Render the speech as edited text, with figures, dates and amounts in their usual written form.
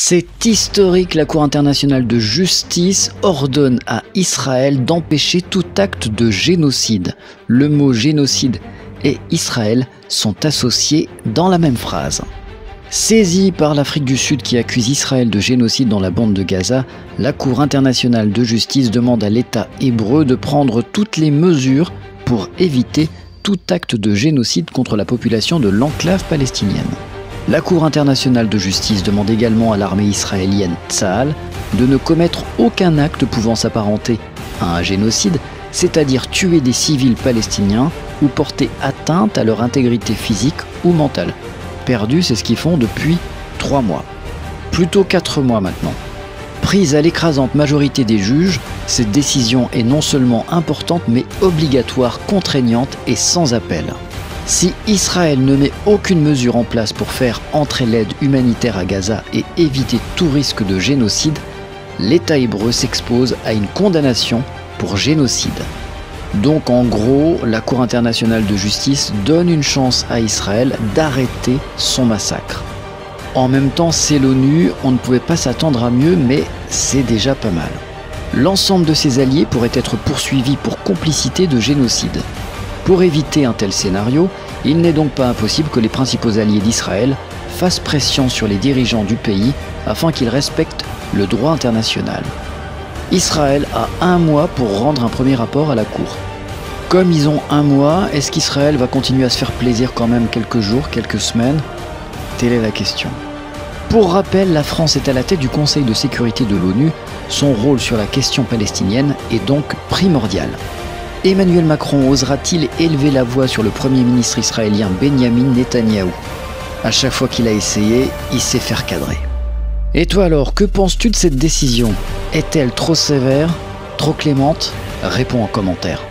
C'est historique, la Cour internationale de justice ordonne à Israël d'empêcher tout acte de génocide. Le mot génocide et Israël sont associés dans la même phrase. Saisie par l'Afrique du Sud qui accuse Israël de génocide dans la bande de Gaza, la Cour internationale de justice demande à l'État hébreu de prendre toutes les mesures pour éviter tout acte de génocide contre la population de l'enclave palestinienne. La Cour internationale de justice demande également à l'armée israélienne Tsahal de ne commettre aucun acte pouvant s'apparenter à un génocide, c'est-à-dire tuer des civils palestiniens ou porter atteinte à leur intégrité physique ou mentale. Perdu, c'est ce qu'ils font depuis 3 mois. Plutôt 4 mois maintenant. Prise à l'écrasante majorité des juges, cette décision est non seulement importante mais obligatoire, contraignante et sans appel. Si Israël ne met aucune mesure en place pour faire entrer l'aide humanitaire à Gaza et éviter tout risque de génocide, l'État hébreu s'expose à une condamnation pour génocide. Donc en gros, la Cour internationale de justice donne une chance à Israël d'arrêter son massacre. En même temps, c'est l'ONU, on ne pouvait pas s'attendre à mieux, mais c'est déjà pas mal. L'ensemble de ses alliés pourraient être poursuivis pour complicité de génocide. Pour éviter un tel scénario, il n'est donc pas impossible que les principaux alliés d'Israël fassent pression sur les dirigeants du pays afin qu'ils respectent le droit international. Israël a 1 mois pour rendre un premier rapport à la Cour. Comme ils ont 1 mois, est-ce qu'Israël va continuer à se faire plaisir quand même quelques jours, quelques semaines? Telle est la question. Pour rappel, la France est à la tête du Conseil de sécurité de l'ONU. Son rôle sur la question palestinienne est donc primordial. Emmanuel Macron osera-t-il élever la voix sur le Premier ministre israélien Benyamin Netanyahou? À chaque fois qu'il a essayé, il s'est fait cadrer. Et toi alors, que penses-tu de cette décision? Est-elle trop sévère? Trop clémente? Réponds en commentaire.